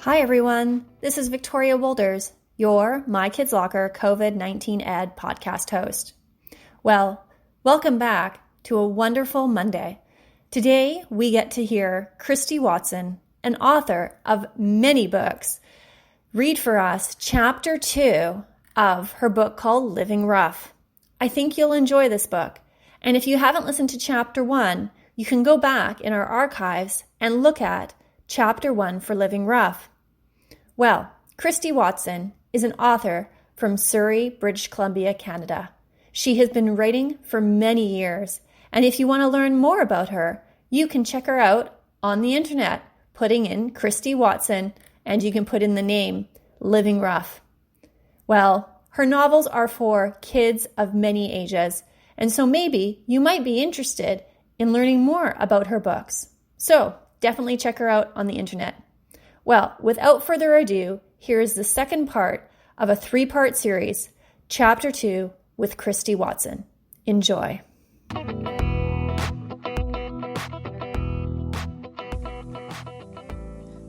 Hi everyone, this is Victoria Wolders, your My Kids Locker COVID-19 Ed podcast host. Well, welcome back to a wonderful Monday. Today we get to hear Cristy Watson, an author of many books, read for us Chapter 2 of her book called Living Rough. I think you'll enjoy this book, and if you haven't listened to Chapter 1, you can go back in our archives and look at Chapter 1 for Living Rough. Well, Cristy Watson is an author from Surrey, British Columbia, Canada. She has been writing for many years, and if you want to learn more about her, you can check her out on the internet, putting in Cristy Watson, and you can put in the name Living Rough. Well, her novels are for kids of many ages, and so maybe you might be interested in learning more about her books. So definitely check her out on the internet. Well, without further ado, here is the second part of a 3-part series, Chapter 2 with Cristy Watson. Enjoy.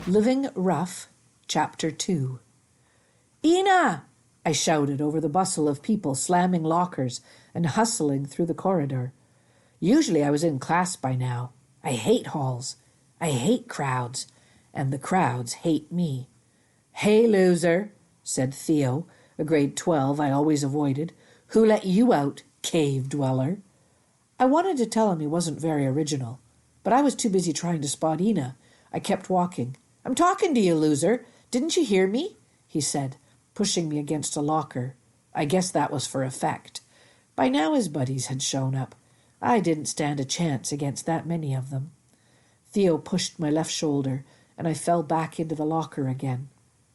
Living Rough, Chapter 2. "Ina!" I shouted over the bustle of people slamming lockers and hustling through the corridor. Usually I was in class by now. I hate halls. I hate crowds. And the crowds hate me. "Hey, loser," said Theo, a grade 12 I always avoided. "Who let you out, cave dweller?" I wanted to tell him he wasn't very original, but I was too busy trying to spot Ina. I kept walking. "I'm talking to you, loser. Didn't you hear me?" he said, pushing me against a locker. I guess that was for effect. By now his buddies had shown up. I didn't stand a chance against that many of them. Theo pushed my left shoulder, and I fell back into the locker again.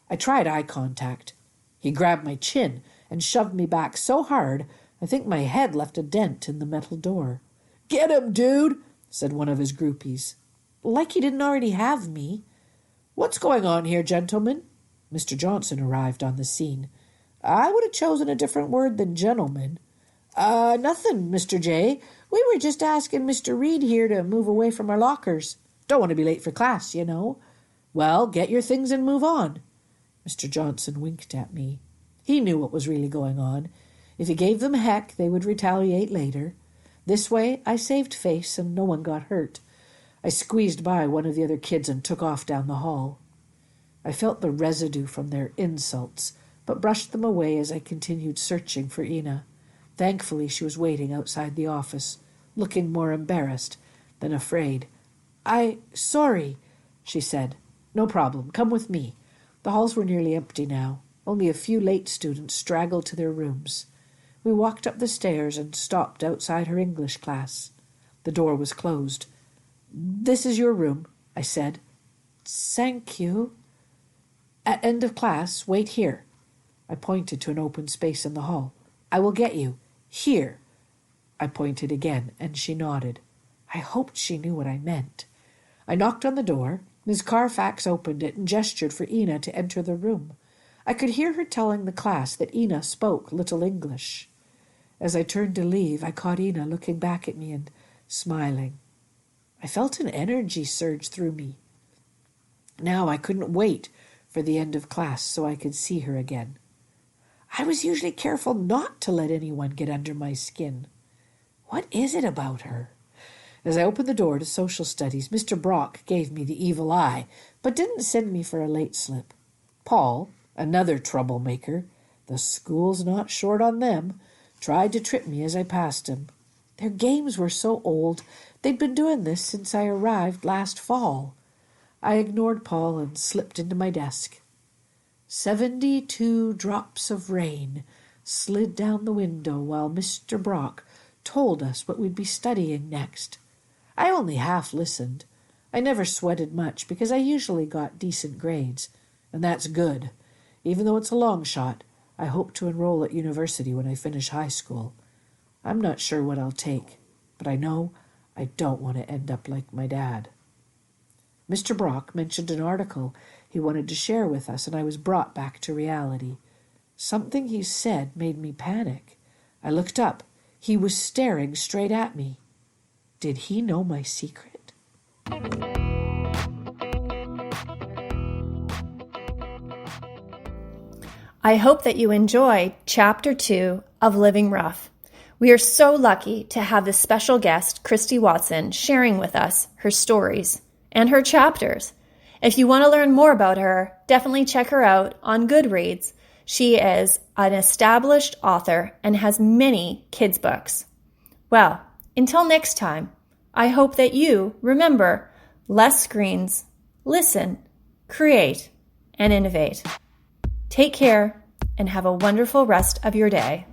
I tried eye contact. He grabbed my chin and shoved me back so hard I think my head left a dent in the metal door. "Get him, dude," said one of his groupies. Like he didn't already have me. "What's going on here, gentlemen?" Mr. Johnson arrived on the scene. I would have chosen a different word than gentleman. Nothing, Mr. J. We were just asking Mr. Reed here to move away from our lockers. Don't want to be late for class, you know." "Well, get your things and move on." Mr. Johnson winked at me. He knew what was really going on. If he gave them heck, they would retaliate later. This way, I saved face and no one got hurt. I squeezed by one of the other kids and took off down the hall. I felt the residue from their insults, but brushed them away as I continued searching for Ina. Thankfully, she was waiting outside the office, looking more embarrassed than afraid. Sorry," she said. "No problem. Come with me." The halls were nearly empty now. Only a few late students straggled to their rooms. We walked up the stairs and stopped outside her English class. The door was closed. "This is your room," I said. "Thank you." "At end of class, wait here." I pointed to an open space in the hall. "I will get you. Here." I pointed again, and she nodded. I hoped she knew what I meant. I knocked on the door. Ms. Carfax opened it and gestured for Ina to enter the room. I could hear her telling the class that Ina spoke little English. As I turned to leave, I caught Ina looking back at me and smiling. I felt an energy surge through me. Now I couldn't wait for the end of class so I could see her again. I was usually careful not to let anyone get under my skin. What is it about her? As I opened the door to social studies, Mr. Brock gave me the evil eye, but didn't send me for a late slip. Paul, another troublemaker, the school's not short on them, tried to trip me as I passed him. Their games were so old, they'd been doing this since I arrived last fall. I ignored Paul and slipped into my desk. 72 drops of rain slid down the window while Mr. Brock told us what we'd be studying next. I only half listened. I never sweated much because I usually got decent grades, and that's good. Even though it's a long shot, I hope to enroll at university when I finish high school. I'm not sure what I'll take, but I know I don't want to end up like my dad. Mr. Brock mentioned an article he wanted to share with us, and I was brought back to reality. Something he said made me panic. I looked up. He was staring straight at me. Did he know my secret? I hope that you enjoy Chapter 2 of Living Rough. We are so lucky to have this special guest, Cristy Watson, sharing with us her stories and her chapters. If you want to learn more about her, definitely check her out on Goodreads. She is an established author and has many kids' books. Well, until next time, I hope that you remember less screens, listen, create, and innovate. Take care and have a wonderful rest of your day.